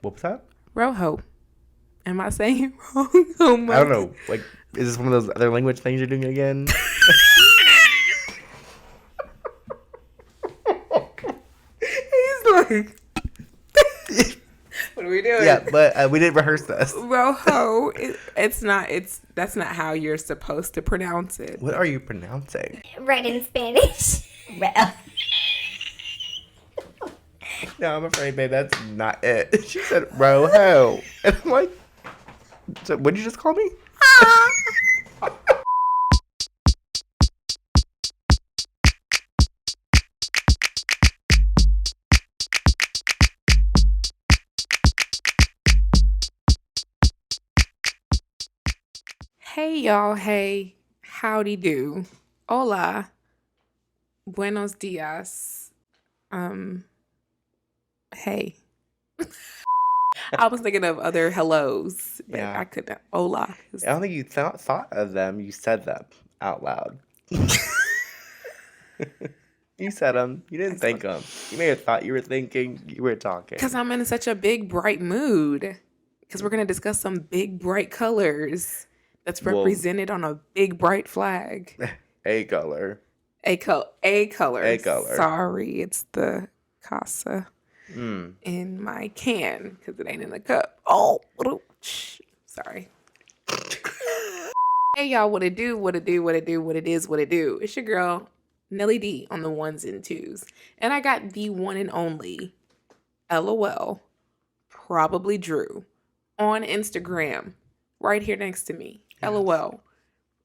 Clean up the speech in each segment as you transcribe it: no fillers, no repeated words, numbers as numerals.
What was that? Rojo. Am I saying it wrong? Oh my I don't know. Like, is this one of those other language things you're doing again? He's like, what are we doing? Yeah, but we didn't rehearse this. Rojo. That's not how you're supposed to pronounce it. What are you pronouncing? Right in Spanish. No, I'm afraid, babe, that's not it. She said Rojo. And I'm like, so what did you just call me? Hey y'all, hey, howdy do. Hola. Buenos dias. Hey. I was thinking of other hellos, but Yeah. I couldn't. Hola. I don't think you thought of them. You said them out loud. You said them. You didn't think them. You may have thought you were thinking. You were talking. Because I'm in such a big, bright mood. Because we're going to discuss some big, bright colors that's represented on a big, bright flag. A color. A color. A color. Sorry, it's the casa in my can because it ain't in the cup. Oh, sorry. Hey y'all, what it do, what it do, what it do, what it is, what it do. It's your girl, Nelly D on the ones and twos. And I got the one and only LOL, probably Drew, on Instagram, right here next to me. Yes. LOL,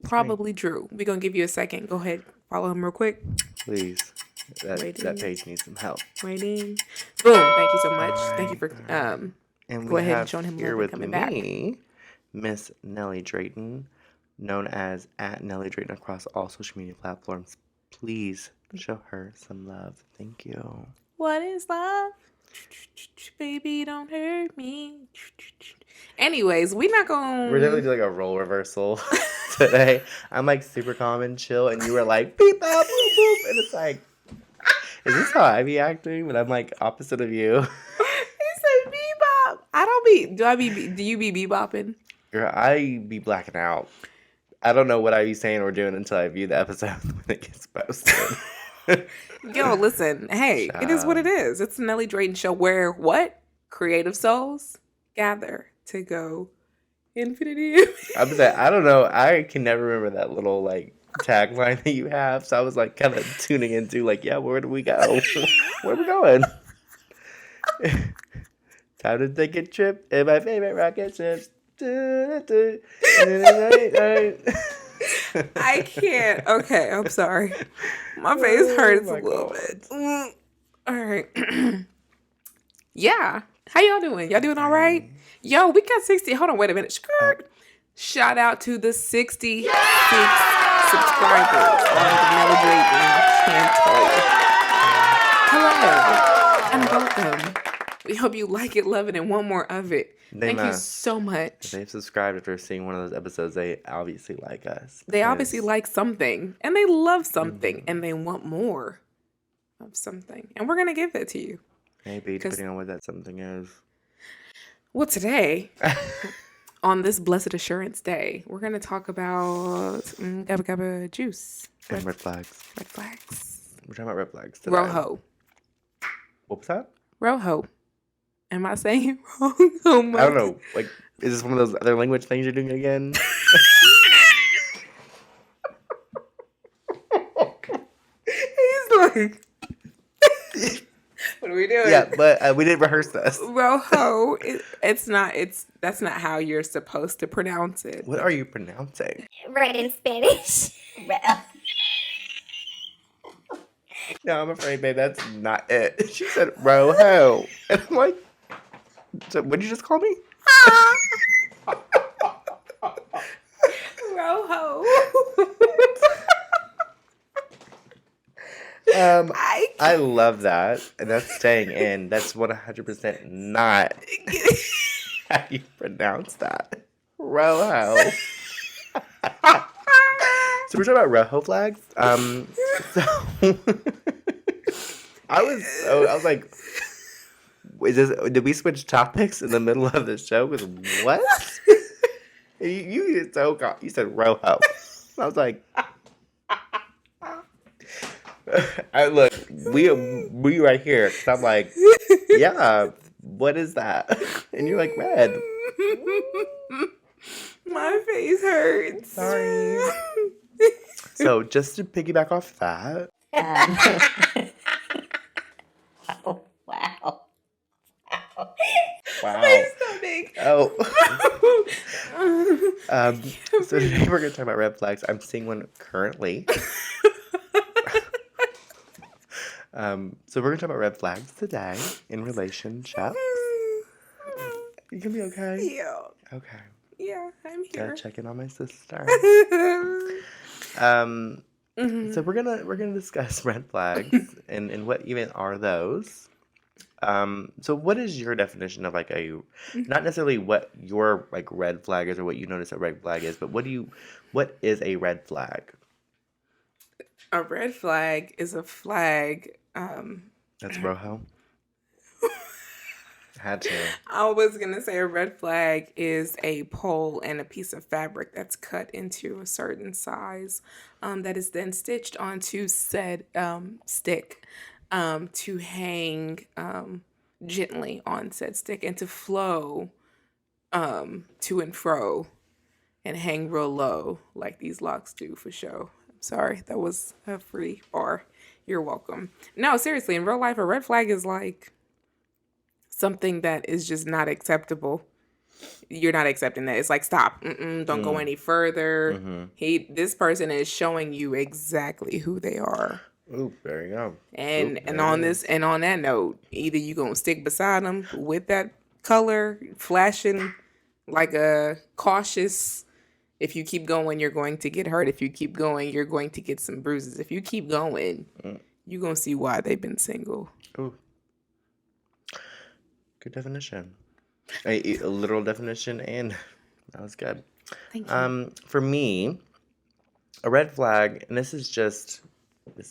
probably Drew. We're going to give you a second. Go ahead, follow him real quick. Please. That page needs some help. Waiting. Boom. Thank you so much. Right, thank you for and go ahead and showing him here love with coming me, back. Miss Nelly Drayton, known as @Nelly Drayton across all social media platforms. Please show her some love. Thank you. What is love? Baby, don't hurt me. Anyways, we're definitely doing a role reversal today. I'm like super calm and chill, and you were like beep bop boop boop, and it's like, is this how I be acting? But I'm like opposite of you. He said bebop. I don't be. Do you be bebopping? Girl, I be blacking out. I don't know what I be saying or doing until I view the episode when it gets posted. Yo, listen. Hey, it is what it is. It's the Nelly Drayton show where what? Creative souls gather to go infinity. I don't know. I can never remember that little like tagline that you have. So I was like kind of tuning into like, yeah, where do we go? Where are we going? Time to take a trip in my favorite rocket ship. I can't. Okay, I'm sorry. My face hurts a little bit. All right. Yeah. How y'all doing? Y'all doing all right? Yo, we got 60. Hold on, wait a minute. Shout out to the 66 subscribers on the Nelly Drayton channel. Hello and welcome. We hope you like it, love it, and want more of it. Thank you so much. If they've subscribed after seeing one of those episodes, they obviously like us. They obviously like something, and they love something, and they want more of something. And we're going to give that to you. Maybe, depending on what that something is. Well, today, on this Blessed Assurance Day, we're going to talk about Gabba Gabba Juice. And red flags. Red flags. We're talking about red flags today. Rojo. What was that? Rojo. Am I saying it wrong? Oh my I don't know. Like, is this one of those other language things you're doing again? He's like, what are we doing? Yeah, but we didn't rehearse this. Rojo. That's not how you're supposed to pronounce it. What are you pronouncing? Right in Spanish. No, I'm afraid, babe, that's not it. She said Rojo. And I'm like, so what did you just call me? Rojo. I love that. And that's staying in. That's 100% not how you pronounce that. Rojo. So we're talking about Rojo flags. So I was like, Did we switch topics in the middle of the show? Because what? You said Rojo. I was like, I look, we right here. Cause I'm like, yeah, what is that? And you're like, red. My face hurts. Sorry. So just to piggyback off that, Oh, wow. wow. My stomach. Oh. So today we're gonna talk about red flags. I'm seeing one currently. So we're gonna talk about red flags today in relationships. You can be okay. Yeah. Okay. Yeah, I'm Gotta here. check in on my sister. Mhm. So we're gonna discuss red flags and what even are those. So what is your definition of like not necessarily what your like red flag is or what you notice a red flag is, but what is a red flag? A red flag is a flag. That's Rojo. Had to. I was gonna say a red flag is a pole and a piece of fabric that's cut into a certain size, that is then stitched onto said stick, to hang gently on said stick and to flow to and fro and hang real low like these locks do for show. I'm sorry, that was a free bar. You're welcome. No, seriously, in real life, a red flag is like something that is just not acceptable. You're not accepting that. It's like, stop. Don't go any further. This person is showing you exactly who they are. Ooh, there you go. And Ooh, on there it this and on that note, either you gonna stick beside them with that color flashing like a cautious. If you keep going, you're going to get hurt. If you keep going, you're going to get some bruises. If you keep going, you're gonna see why they've been single. Ooh. Good definition. A literal definition, and that was good. Thank you. For me, a red flag, and this is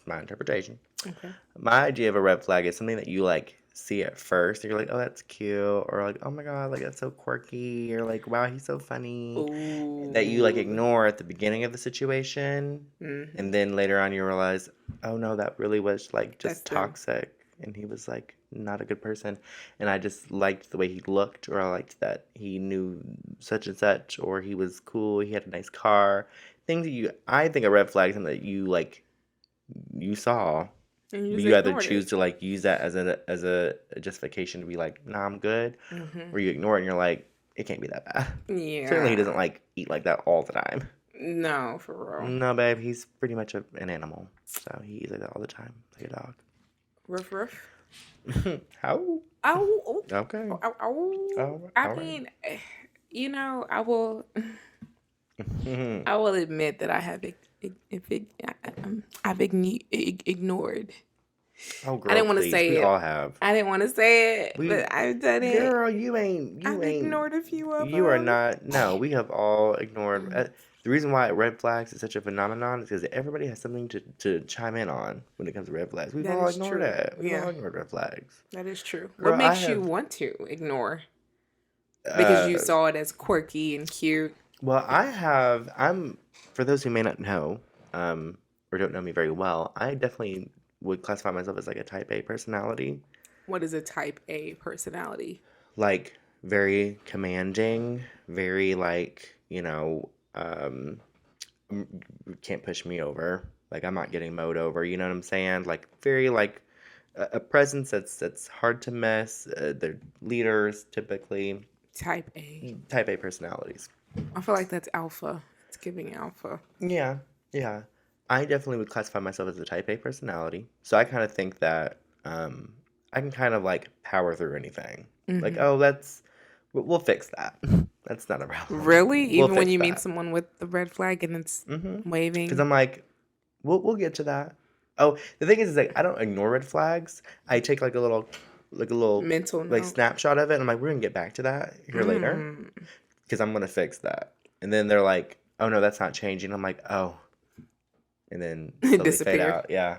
my interpretation. Okay. My idea of a red flag is something that you like see at first, and you're like, oh, that's cute, or like, oh my god, like that's so quirky, or like, wow, he's so funny. Ooh. That you like ignore at the beginning of the situation, Mhm. and then later on you realize, oh no, that really was like just That's them. toxic, and he was like not a good person, and I just liked the way he looked, or I liked that he knew such and such, or he was cool, he had a nice car, things that I think a red flag is something that you like, you saw, And but just you either ignored choose it. to like use that as a justification to be like, nah, I'm good, Mhm. or you ignore it and you're like, it can't be that bad. Yeah. Certainly he doesn't like eat like that all the time. No, for real. No, babe, he's pretty much an animal. So he eats like that all the time, like a dog. Ruff, ruff. How? Oh, Okay. oh, oh, oh. All I right. mean, I will admit that I have ignored. Oh, girl, I didn't want to please. say We it. all have. I didn't want to say it, We- but I've done it. Girl, you ain't. I've ignored a few of You are them. not. No, we have all ignored. The reason why red flags is such a phenomenon is because everybody has something to chime in on when it comes to red flags. We've That all is ignored true. it. We've Yeah. all ignored red flags. That is true. Girl, What makes I you have- want to ignore? Because you saw it as quirky and cute. Well, I'm, for those who may not know, or don't know me very well, I definitely would classify myself as like a type A personality. What is a type A personality? Like, very commanding, very like, can't push me over. Like, I'm not getting mowed over, you know what I'm saying? Like, very like a presence that's hard to miss. They're leaders, typically. Type A. Type A personalities. I feel like that's alpha. It's giving alpha. Yeah, yeah. I definitely would classify myself as a type A personality. So I kind of think that I can kind of like power through anything. Like, oh, we'll fix that. That's not a problem. Really? We'll Even when fix you meet that. someone with the red flag and it's waving? Because I'm like, we'll get to that. Oh, the thing is like I don't ignore red flags. I take like a little mental like note. snapshot of it. And I'm like, we're gonna get back to that here later because I'm gonna fix that. And then they're like, oh no, that's not changing. I'm like, oh, and then slowly fade Disappear. out. Yeah.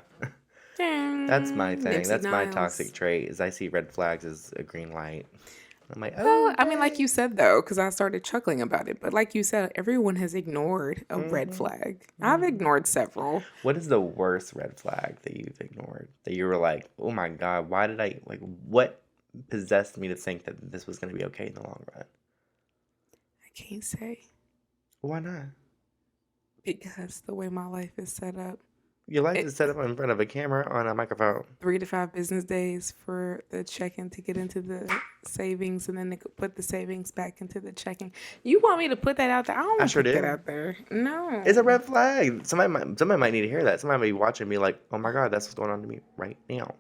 That's my Dang, thing. Nipsey That's my Niles. toxic trait is I see red flags as a green light. I'm like, Well, oh, I mean, like okay. you said though, because I started chuckling about it. But like you said, everyone has ignored a red Mm-hmm. flag. I've Mm-hmm. ignored several. What is the worst red flag that you've ignored? That you were like, oh my God, why did I, like, what possessed me to think that this was going to be okay in the long run? I can't say Why not? because the way my life is set up. Your life It is set up in front of a camera on a microphone. 3 to 5 business days for the checking to get into the savings, and then they could put the savings back into the checking. You want me to put that out there? I don't I want to sure put that do. out there. No. It's a red flag. Somebody might need to hear that. Somebody might be watching me like, oh my God, that's what's going on to me right now.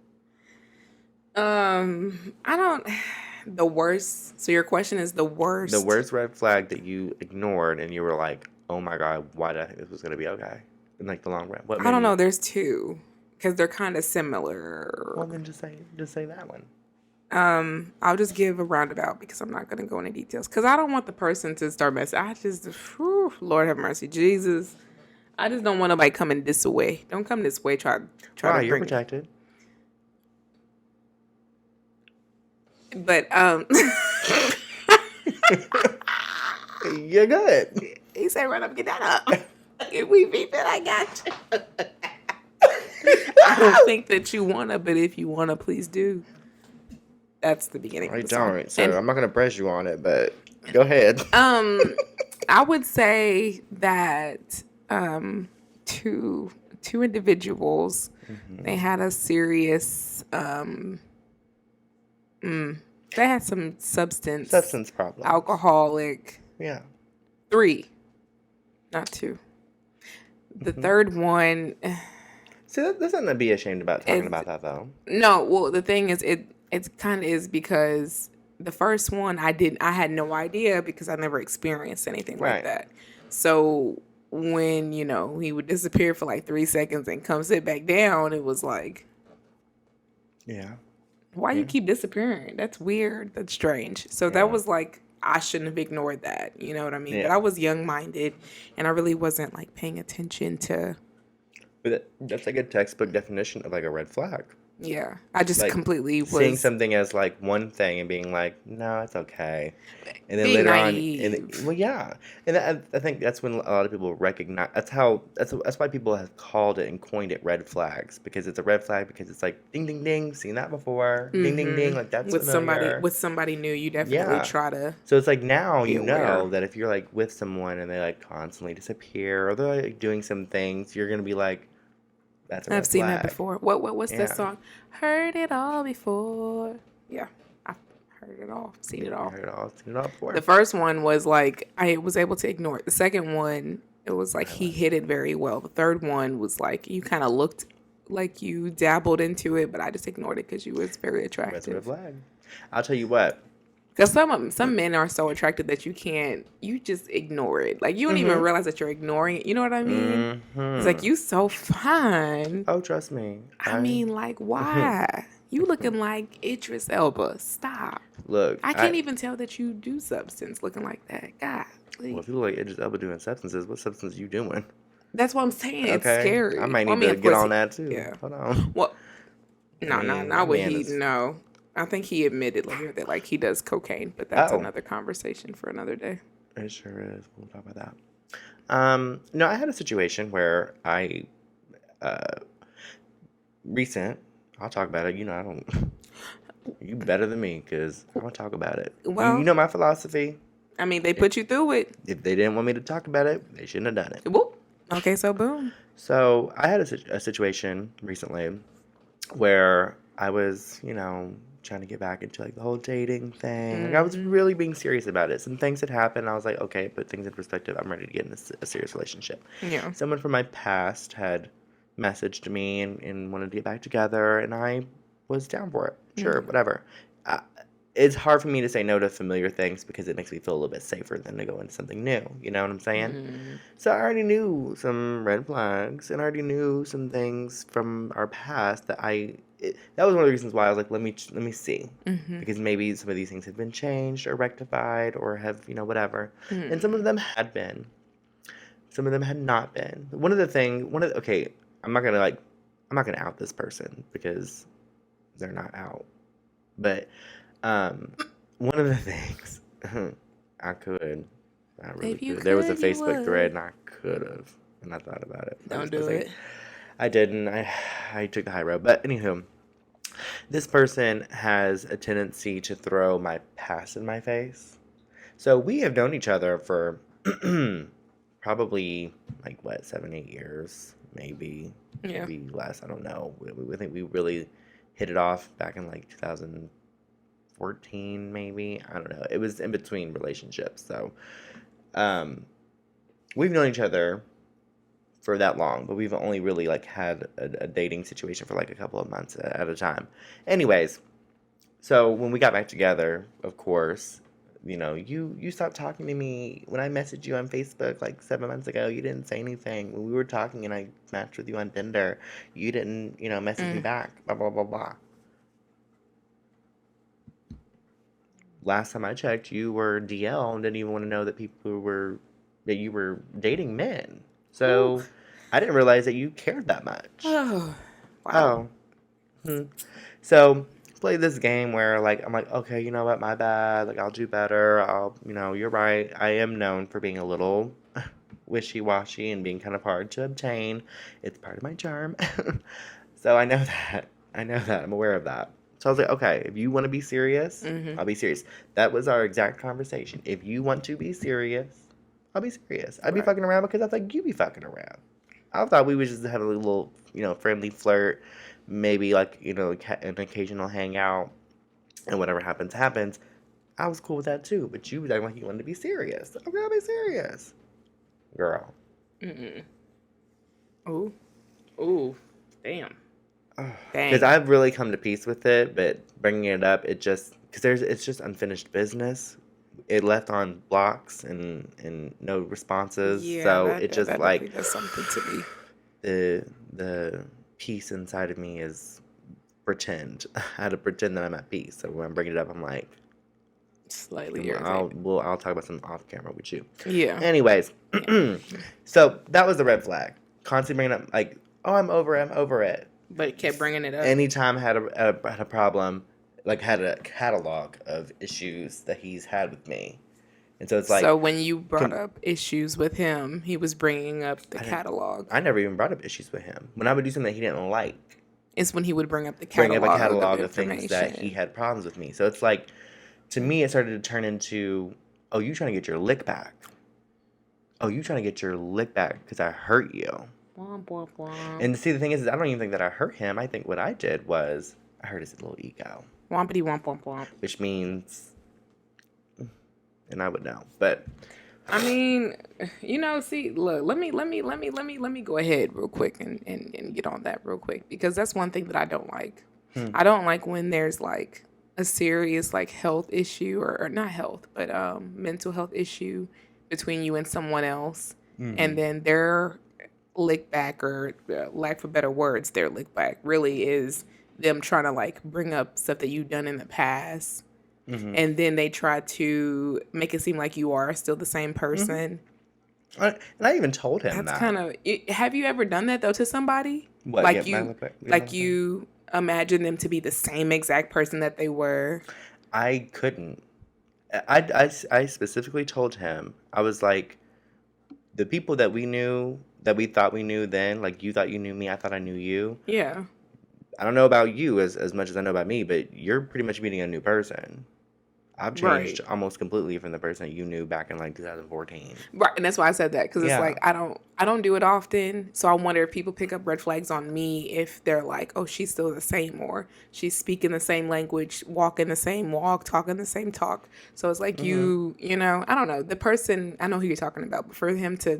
I don't. The worst. So your question is the worst. The worst red flag that you ignored and you were like, oh my God, why did I think this was going to be okay? In like the long run. What I made don't know. you? There's two because they're kind of similar. Well, then just say that one. I'll just give a roundabout because I'm not gonna go into details because I don't want the person to start messing. I just, whew, Lord have mercy, Jesus. I just don't want nobody coming this way. Don't come this way. Try Wow, to you're bring. protected. But You're good. he said, "Run up, get that up." If we beat it, I got you. I don't think that you wanna, but if you wanna, please do. That's the beginning I of the song. don't, so And I'm not gonna press you on it, but go ahead. I would say that two individuals they had a serious they had some Substance problems. alcoholic. Yeah. 3, not 2. The third one, See, there's nothing to be ashamed about talking It's- about that, though. no. Well, the thing is, it kind of is because the first one I had no idea because I never experienced anything like Right. that. So when he would disappear for like 3 seconds and come sit back down, it was like, Yeah. why you keep disappearing? That's weird. That's strange. So that was like, I shouldn't have ignored that. You know what I mean? But Yeah. I was young minded and I really wasn't like paying attention to. But that's like a textbook definition of like a red flag. Yeah, I just Like, completely was Seeing something as like one thing and being like, no, it's okay. And then being later on, naive. well, yeah. And I think that's when a lot of people recognize, that's why people have called it and coined it red flags, because it's a red flag because it's like, ding, ding, ding, seen that before. Ding, ding, ding, like that's with familiar. somebody new, you definitely Yeah. try to. So it's like now Be you know aware. that if you're like with someone and they like constantly disappear or they're like doing some things, you're gonna be like, that's a red I've seen that flag. before. What's Yeah. that song? Heard it all before. Yeah, I've heard it all, seen it I all. heard it all, seen it all before. The first one was like I was able to ignore it. The second one, it was like he hit it very well. The third one was like you kind of looked like you dabbled into it, but I just ignored it because you was very That's a red attractive. flag. I'll tell you what. Because some men are so attractive that you just ignore it. Like you don't even realize that you're ignoring it. You know what I mean? It's like you so fine. Oh, trust me. I mean, like why? You looking like Idris Elba. Stop. Look. I can't even tell that you do substance looking like that. God. Well, if you look like Idris Elba doing substances, what substance are you doing? That's what I'm saying. It's Okay. scary. I might Well, need to of get course on that too. Yeah. Hold on. Well, no, mean, not what man he. is- No, I think he admitted later that like he does cocaine, but that's Oh. another conversation for another day. It sure is. We'll talk about that. No, I had a situation where recent. I'll talk about it. I don't. You better than me, because I want to talk about it. Well- you know my philosophy. I mean, they put you through it. If they didn't want me to talk about it, they shouldn't have done it. Whoop. Okay, so boom. So I had a situation recently where I was, trying to get back into like the whole dating thing. Like I was really being serious about it. Some things had happened. I was like, okay, put things in perspective. I'm ready to get in a serious relationship. Yeah. Someone from my past had messaged me and wanted to get back together, and I was down for it. Sure, whatever. It's hard for me to say no to familiar things because it makes me feel a little bit safer than to go into something new. You know what I'm saying? So I already knew some red flags, and I already knew some things from our past that that was one of the reasons why I was like, let me see, because maybe some of these things have been changed or rectified or have whatever, and some of them had been, some of them had not been. Okay, I'm not gonna like I'm not gonna out this person because they're not out. But um, one of the things I could, I really If you could. There was a could, you Facebook thread, would. and I could have, and I thought about it. I Don't was gonna do say it. I didn't. I took the high road. But anywho, this person has a tendency to throw my past in my face. So we have known each other for probably like what 7 8 years, maybe Yeah. maybe less. I don't know. We think we really hit it off back in like 2014, maybe. I don't know. It was in between relationships, so um, we've known each other for that long, but we've only really like had a dating situation for like a couple of months at a time. Anyways, so when we got back together, of course, you stopped talking to me when I messaged you on Facebook like 7 months ago. You didn't say anything when we were talking, and I matched with you on Tinder. You didn't, message me Mm. back. Blah blah blah blah. Last time I checked, you were DL and didn't even want to know that you were dating men. Whew. So I didn't realize that you cared that much. Oh, wow. Oh. Hmm. So play this game where like I'm like, okay, you know what, my bad. Like I'll do better. You're right. I am known for being a little wishy-washy and being kind of hard to obtain. It's part of my charm. So I know that. I know that. I'm aware of that. So I was like, okay, if you want to be serious, Mm-hmm. I'll be serious. That was our exact conversation. If you want to be serious, I'll be serious. I'd be Right. fucking around because I thought you be fucking around. I thought we would just have a little, friendly flirt, maybe like, an occasional hangout, and whatever happens, happens. I was cool with that too, but you was acting like you wanted to be serious. Okay, I'll be serious. Girl. Mm-mm. Ooh. Ooh. Damn. Because Dang. I've really come to peace with it, but bringing it up, it's just unfinished business. It left on blocks and no responses, Yeah, so that, it that just that like definitely does something to me. the peace inside of me is pretend. I had to pretend that I'm at peace. So when I'm bringing it up, I'm like, Slightly irritated. I'll talk about some off camera with you. Yeah. Anyways, Yeah. so that was the red flag. Constantly bringing up like, oh, I'm over it. I'm over it. But it kept bringing it up. Anytime I had a problem, like had a catalog of issues that he's had with me, and so it's like, So when you brought com- up issues with him, he was bringing up the I didn't, catalog. I never even brought up issues with him. When I would do something that he didn't like, It's when he would bring up the bring up a catalog of catalog of things that he information. had problems with me. So it's like, to me, it started to turn into, oh, you trying to get your lick back. Oh, you trying to get your lick back because I hurt you. Womp, womp, womp. And see, the thing is I don't even think that I hurt him. I think what I did was I hurt his little ego, Wompity womp womp womp. which means, and I would know, but I mean, see, look, let me go ahead real quick and get on that real quick because that's one thing that I don't like. I don't like when there's like a serious like health issue or not health, but mental health issue between you and someone else, and then their lick back or lack for better words, their lick back really is them trying to like bring up stuff that you've done in the past and then they try to make it seem like you are still the same person. and I even told him That's that. kind of. Have you ever done that though to somebody? What, Like get my you, lick back? You know what like I'm saying? you imagine them to be the same exact person that they were. I couldn't. I specifically told him, I was like, the people that we knew, that we thought we knew then, like you thought you knew me, I thought I knew you. Yeah. I don't know about you as much as I know about me, but you're pretty much meeting a new person. I've changed Right. almost completely from the person that you knew back in like 2014. Right, and that's why I said that because it's Yeah. like I don't do it often, so I wonder if people pick up red flags on me if they're like, oh, she's still the same, or she's speaking the same language, walking the same walk, talking the same talk. So it's like I don't know the person. I know who you're talking about, but for him to,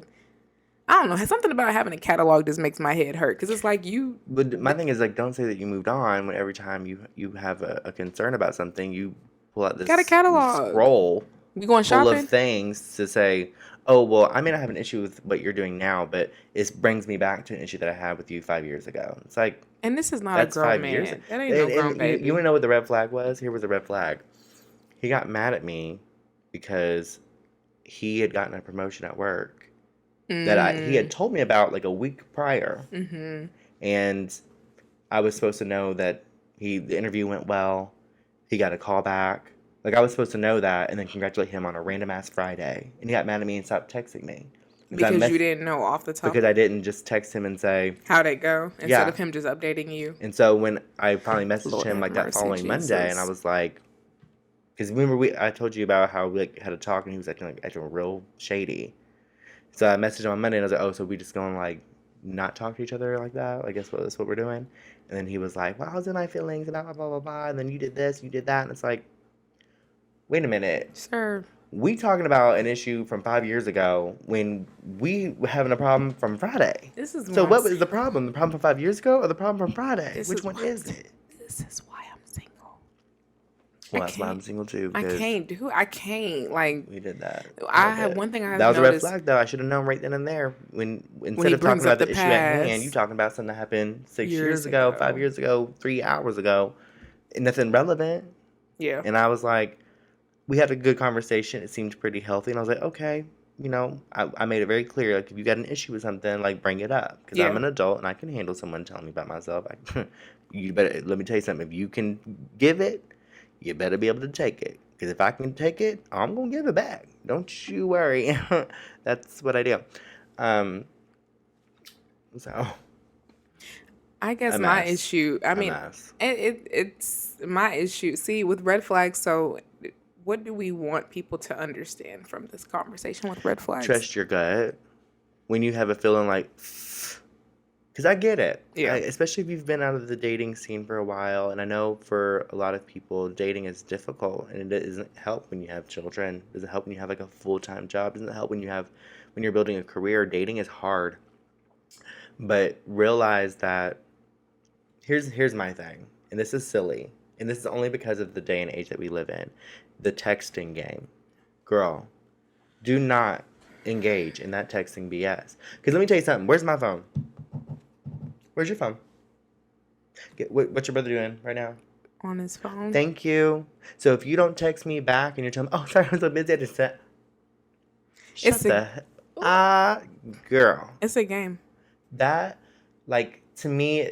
I don't know, something about having a catalog just makes my head hurt because it's like you, But my thing is like, don't say that you moved on when every time you have a concern about something, you pull out got a this catalog. scroll We going full shopping? of things to say, oh, well, I may not have an issue with what you're doing now, but it brings me back to an issue that I had with you 5 years ago. It's like, And this is not a that's grown 5 years. man. That ain't no grown And baby. you want to know what the red flag was? Here was the red flag. He got mad at me because he had gotten a promotion at work that he had told me about like a week prior. Mm-hmm. And I was supposed to know that the interview went well. He got a call back. Like, I was supposed to know that and then congratulate him on a random ass Friday. And he got mad at me and stopped texting me. Because you didn't know off the top Because I didn't just text him and say, how'd it go instead yeah. of him just updating you. And so when I finally messaged Lord him have like that mercy, following Monday, and I Jesus. was like, because remember I told you about how we like, had a talk and he was acting real shady. So I messaged him on Monday and I was like, oh, so we just gonna like not talk to each other like that? I guess that's what we're doing. And then he was like, well, I was in my feelings and blah blah blah blah blah. And then you did this, you did that, and it's like, wait a minute. Sir. We talking about an issue from 5 years ago when we were having a problem from Friday. This is So what was the problem? The problem from 5 years ago or the problem from Friday? Which one is it? This is why I'm single. Well, that's why I'm single too. I can't. Like, We did that. I have one thing I have That was noticed. a red flag, though. I should have known right then and there. When he instead of brings talking up about the the issue at hand, past. you talking about something that happened 6 Years years ago, ago. 5 years ago, 3 hours ago, and nothing relevant. Yeah. And I was like, we had a good conversation. It seemed pretty healthy, and I was like, okay, you know, I made it very clear, like, if you got an issue with something, like, bring it up, because Yeah. I'm an adult and I can handle someone telling me about myself. You better let me tell you something. If you can give it, you better be able to take it. Because if I can take it, I'm gonna give it back. Don't you worry. That's what I do. So I guess a my mess. issue. I A mean, mess. it's my issue. See, with red flags. So, what do we want people to understand from this conversation with red flags? Trust your gut. When you have a feeling like, because I get it. Yeah. Especially if you've been out of the dating scene for a while. And I know for a lot of people, dating is difficult. And it doesn't help when you have children. It doesn't help when you have like a full-time job. It doesn't help when you're building a career. Dating is hard. But realize that here's my thing. And this is silly. And this is only because of the day and age that we live in. The texting game. Girl, do not engage in that texting BS. Because let me tell you something. Where's my phone? Where's your phone? What's your brother doing right now? On his phone. Thank you. So if you don't text me back and you're telling me, oh, sorry, I was so busy, I just said, girl. It's a game. That, like, to me,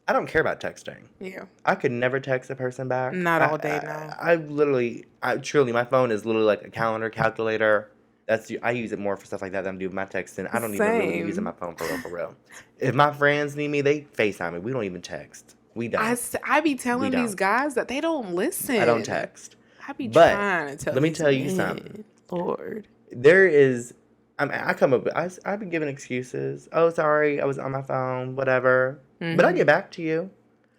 I don't care about texting. Yeah. I could never text a person back. Not all day now. I truly, my phone is literally like a calendar, calculator. I use it more for stuff like that than I do with my texting. I don't even really use my phone for real. If my friends need me, they FaceTime me. We don't even text. We don't. I be telling these guys that they don't listen. I don't text. I be But trying to tell. let me these tell you men, something. Lord. There is, I come up, I've been giving excuses. Oh, sorry, I was on my phone, whatever. But I get back to you.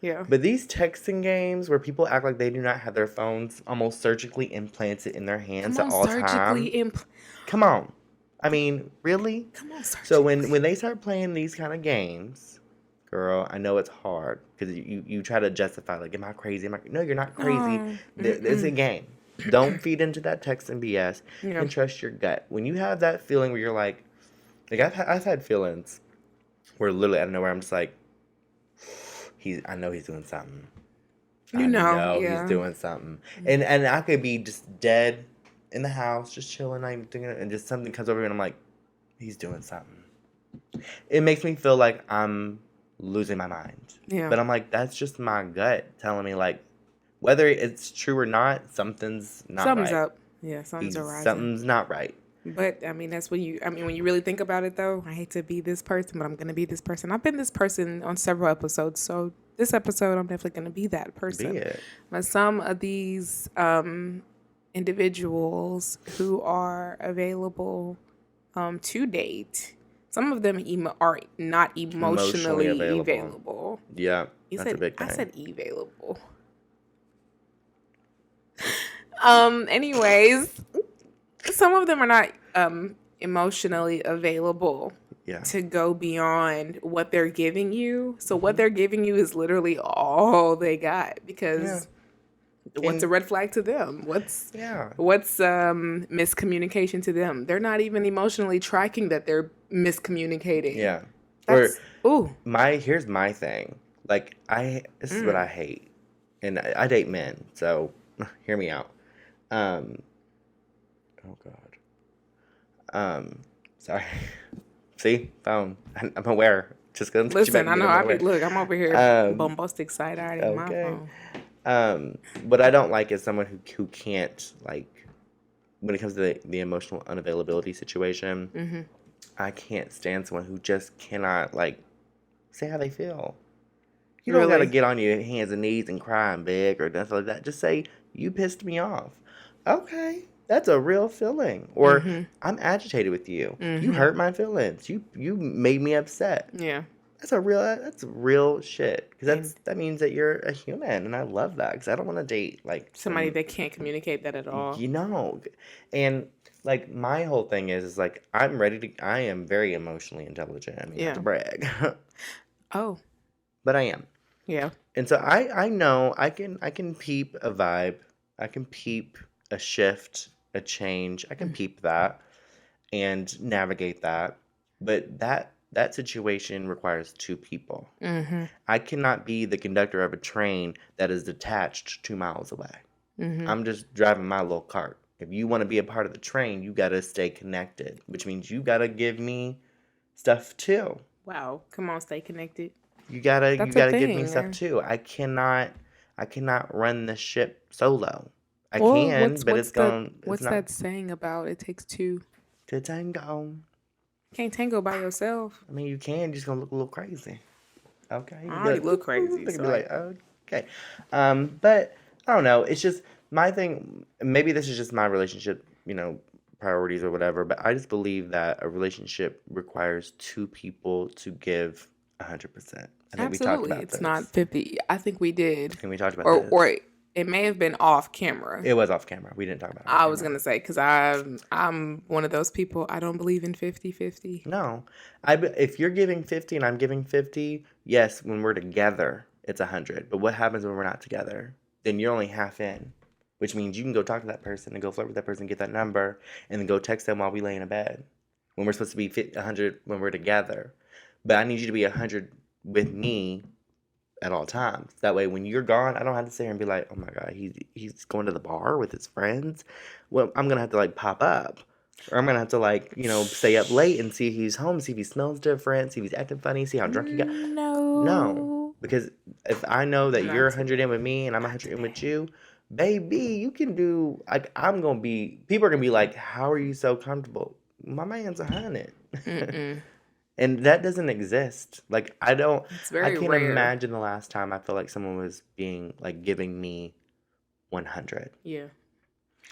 Yeah. But these texting games where people act like they do not have their phones almost surgically implanted in their hands at all times. Come on. I mean, really? Come on, surgically. So when they start playing these kind of games, girl, I know it's hard because you try to justify, like, am I crazy? No, you're not crazy. It's a game. Don't feed into that texting BS and trust your gut. When you have that feeling where you're like I've had feelings where literally out of nowhere I'm just like, I know he's doing something. I know he's doing something. And I could be just dead in the house, just chilling, and just something comes over me and I'm like, he's doing something. It makes me feel like I'm losing my mind. Yeah. But I'm like, that's just my gut telling me, like, whether it's true or not, something's not right. Something's up. Yeah, something's arising. Something's not right. But I mean, when you really think about it, though, I hate to be this person, but I'm going to be this person. I've been this person on several episodes. So this episode, I'm definitely going to be that person. Be it. But some of these individuals who are available to date, some of them are not emotionally available. Yeah, that's a big thing. I said available. Anyways, some of them are not emotionally available to go beyond what they're giving you. So what they're giving you is literally all they got, because what's a red flag to them? What's miscommunication to them? They're not even emotionally tracking that they're miscommunicating. Yeah. Here's my thing. Like, this is what I hate. And I date men, so hear me out. Oh God. Sorry. See? Phone. I'm aware. just gonna put you back Listen, I know together I right be away. look. I'm over here Um, bombastic side eyed in my okay. phone. What I don't like is someone who can't, like, when it comes to the emotional unavailability situation, Mm-hmm. I can't stand someone who just cannot, like, say how they feel. You don't gotta Really? get on your hands and knees and cry and beg or nothing like that. Just say, you pissed me off. Okay, that's a real feeling. Or, Mm-hmm. I'm agitated with you. You Mm-hmm. hurt my feelings. You made me upset. Yeah. That's real shit. Because And that means that you're a human, and I love that. Because I don't want to date, like, somebody some, that can't communicate that at all. you know. And, like, my whole thing is like, I am very emotionally intelligent. I mean, not to Yeah. brag, Oh, but I am. yeah. And so I know I can peep a vibe. I can peep a shift, a change. I can peep that and navigate that. But that situation requires two people. Mm-hmm. I cannot be the conductor of a train that is detached 2 miles away. Mm-hmm. I'm just driving my little cart. If you want to be a part of the train, you got to stay connected, which means you got to give me stuff too. Wow. Come on, stay connected. You That's a gotta give me thing. stuff too. I cannot run the ship solo. I Well, can, but it's what's not that saying about it takes two? to tango. Can't tango by yourself. I mean, you can, you're just gonna look a little crazy. Okay, you I can be already like, look "Oop, oop, oop." crazy, They can so be like, okay. But I don't know. It's just my thing. Maybe this is just my relationship, priorities or whatever. But I just believe that a relationship requires two people to give 100%. I think we talked absolutely. about It's not this. 50. I think we did. And we talked about Or this. it may have been off camera. It was off camera. We didn't talk about it on I was camera. gonna say because I'm one of those people. I don't believe in 50-50. No, if you're giving 50 and I'm giving 50, yes, when we're together, it's 100. But what happens when we're not together? Then you're only half in, which means you can go talk to that person and go flirt with that person, get that number, and then go text them while we lay in a bed. When we're supposed to be 100 when we're together. But I need you to be 100 with me at all times. That way, when you're gone, I don't have to sit here and be like, oh my God, he's going to the bar with his friends. Well, I'm going to have to like pop up. Or I'm going to have to like, stay up late and see if he's home, see if he smells different, see if he's acting funny, see how drunk he got. No. No, Because if I know that you're not 100 in with me and I'm 100 in with you, baby, you can do, like, people are going to be like, how are you so comfortable? My man's 100. Mm-mm. And that doesn't exist. Like, It's I very can't rare. imagine the last time I felt like someone was being, like, giving me 100. Yeah.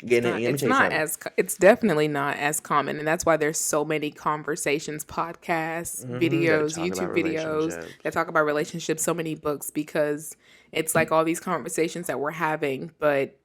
Let me tell you something. It's definitely not as common, and that's why there's so many conversations, podcasts, That videos, talk about YouTube videos relationships. that talk about relationships, so many books, because it's like all these conversations that we're having, but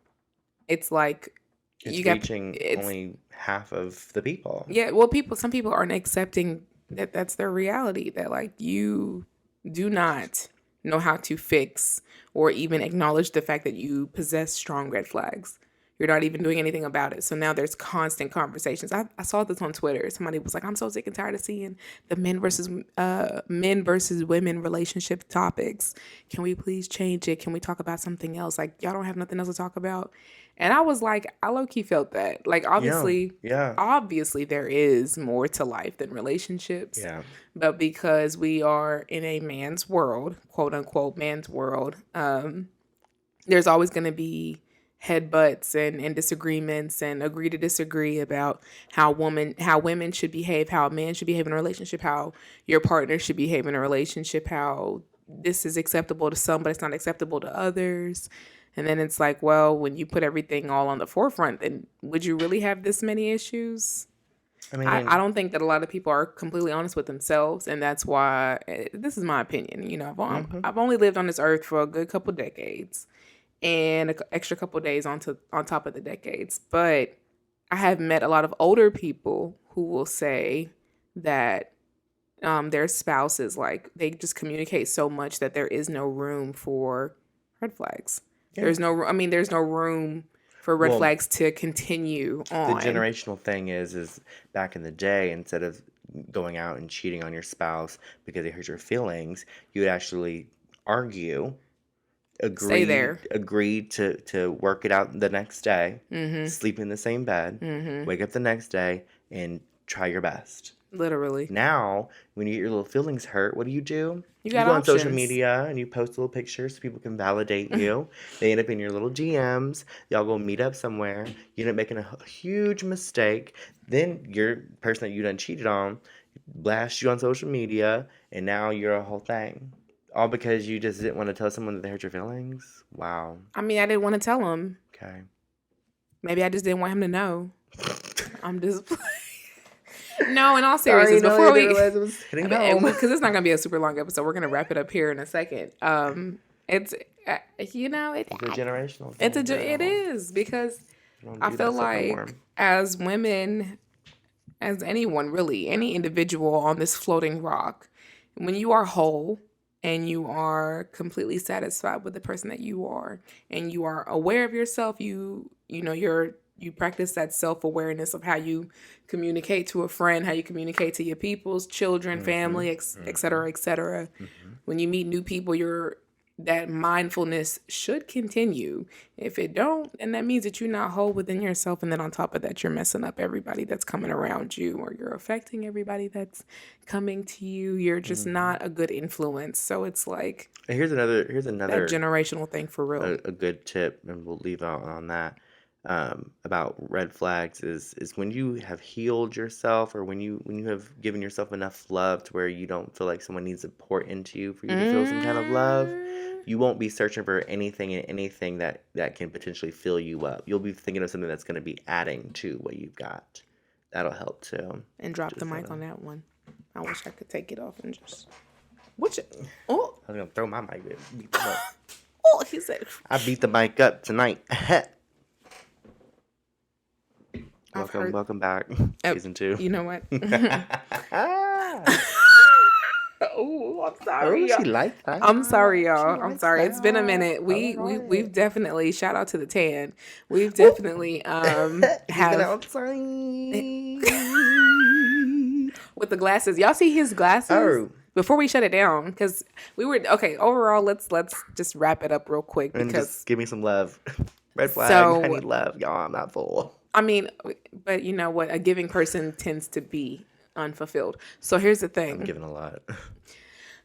it's like It's you got reaching it's only half of the people. yeah, well, some people aren't accepting that that's their reality, that like you do not know how to fix or even acknowledge the fact that you possess strong red flags. You're not even doing anything about it. So now there's constant conversations. I saw this on Twitter. Somebody was like, I'm so sick and tired of seeing the men versus women relationship topics. Can we please change it? Can we talk about something else? Like, y'all don't have nothing else to talk about. And I was like, I low key felt that. Like, Yeah. Yeah. obviously there is more to life than relationships. Yeah. But because we are in a man's world, quote unquote man's world, there's always going to be headbutts and disagreements and agree to disagree about how women should behave, how a man should behave in a relationship, how your partner should behave in a relationship, how this is acceptable to some but it's not acceptable to others. And then it's like, well, when you put everything all on the forefront, then would you really have this many issues? I I mean, don't think that a lot of people are completely honest with themselves, and that's why this is my opinion. I've only lived on this earth for a good couple decades, and extra couple days on top of the decades. But I have met a lot of older people who will say that their spouses, like, they just communicate so much that there is no room for red flags. yeah. There's no room for red Well, flags to continue the on. generational thing is back in the day, instead of going out and cheating on your spouse because it hurt your feelings, you would actually argue, Stay there. agree to work it out the next day, Mm-hmm. sleep in the same bed, Mm-hmm. wake up the next day, and try your best. Literally. Now, when you get your little feelings hurt, what do? You You got go on social options. media and you post little pictures so people can validate you. They end up in your little DMs. Y'all go meet up somewhere. You end up making a huge mistake. Then your person that you done cheated on blasts you on social media, and now you're a whole thing. All because you just didn't want to tell someone that they hurt your feelings? Wow. I mean, I didn't want to tell him. Okay. Maybe I just didn't want him to know. I'm just. No, in all Sorry, seriousness, no, I before didn't we, realize it was hitting home. because it's not gonna be a super long episode, we're gonna wrap it up here in a second. It's you know it. It's a generational It's thing, it girl. is because We don't I do feel that stuff no like more. as women, as anyone really, any individual on this floating rock, when you are whole and you are completely satisfied with the person that you are, and you are aware of yourself, you practice that self-awareness of how you communicate to a friend, how you communicate to your people's children, family, et cetera, et cetera. When you meet new people, that mindfulness should continue. If it don't, then that means that you're not whole within yourself, and then on top of that, you're messing up everybody that's coming around you, or you're affecting everybody that's coming to you. You're just not a good influence. So it's like Here's another that generational thing for real. a good tip, and we'll leave out on that. About red flags is when you have healed yourself, or when you have given yourself enough love to where you don't feel like someone needs to pour into you for you to feel some kind of love. You won't be searching for anything that can potentially fill you up. You'll be thinking of something that's going to be adding to what you've got. That'll help too. And drop the Just mic wanna- on that one. I wish I could take it off and just. Oh, I was gonna throw my mic. Beat them up. oh, he said. I beat the mic up tonight. I've heard- Welcome back, Oh, season 2. You know what? Ah. Oh, I'm Oh, sorry. she y'all. like that. I'm sorry, She y'all. I'm likes sorry. It's been a that. minute. Alright. We've definitely shout out to the tan. We've definitely He's been have outside. with the glasses. Y'all see his glasses? Oh. Before we shut it down, because we were okay. Overall, let's just wrap it up real quick And because just give me some love. Red flag. So- I need love, y'all. I'm not full. I mean, but you know what? A giving person tends to be unfulfilled. So here's the I'm thing. giving a lot.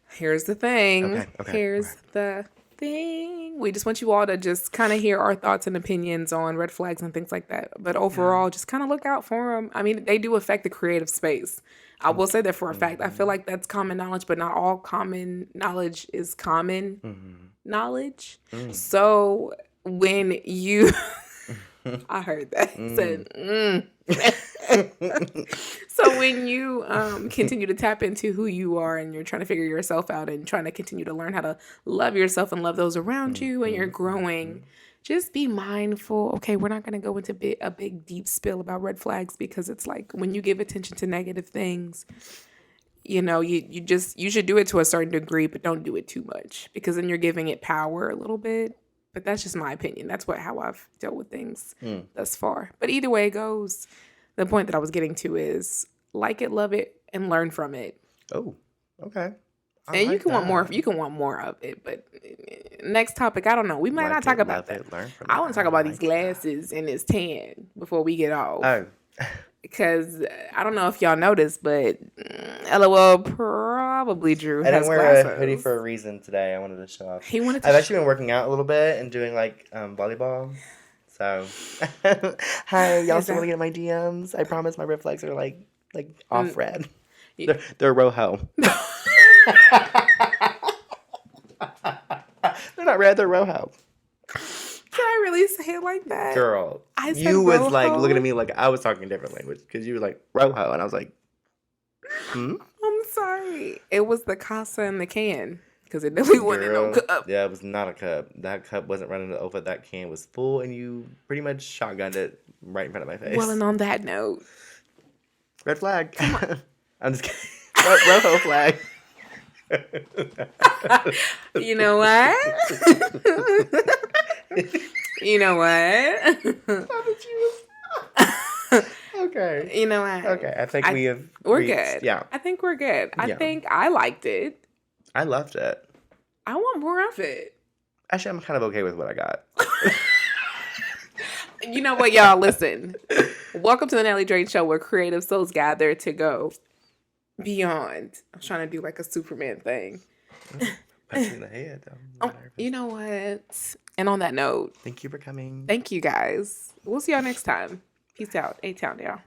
Here's the thing. Okay, Here's the thing. We just want you all to just kind of hear our thoughts and opinions on red flags and things like that. But overall, just kind of look out for them. I mean, they do affect the creative space. I will say that for a fact. I feel like that's common knowledge, but not all common knowledge is common knowledge. So when you... I heard that. Said, So when you continue to tap into who you are, and you're trying to figure yourself out and trying to continue to learn how to love yourself and love those around you, and you're growing, just be mindful. Okay, we're not going to go into a big deep spill about red flags, because it's like when you give attention to negative things, you know, you should do it to a certain degree, but don't do it too much, because then you're giving it power a little bit. But that's just my opinion. That's how I've dealt with things thus far. But either way it goes, the point that I was getting to is like it, love it, and learn from it. Oh, okay. I And you like can want more. that. You can want more of it. But next topic, I don't know. We might Like not talk it, about love that. it, learn from I it. want to talk about these like that. glasses and this tan before we get off. Oh. Because I don't know if y'all noticed, but LOL probably Drew I has didn't wear glasses. a hoodie for a reason today. I wanted to show off. He wanted to I've actually been working out a little bit and doing like volleyball. So, hi, y'all Is still that- want to get my DMs? I promise my red flags are like off red. Y- They're rojo. They're not red. They're rojo. Can I really say it like that? Girl, I said you was like rojo? looking at me like I was talking a different language because you were like rojo, and I was like, I'm sorry. It was the casa and the can. Because it definitely wasn't no Girl, cup. yeah, it was not a cup. That cup wasn't running over. That can was full, and you pretty much shotgunned it right in front of my face. Well, and on that note, Red flag. I'm just kidding. Rojo flag. you know what? You know what? Okay. You know what? Okay, I think we have. We're reached- good. Yeah, I think we're good. I Yeah. think I liked it. I loved it. I want more of it. Actually, I'm kind of okay with what I got. You know what, y'all? Listen. Welcome to the Nelly Drake Show, where creative souls gather to go Beyond. I was trying to do like a Superman thing. Punch you in the head, though. I'm Oh, nervous. you know what? And on that note, Thank you for coming. thank you guys. We'll see y'all next time. Peace out. A-Town, y'all.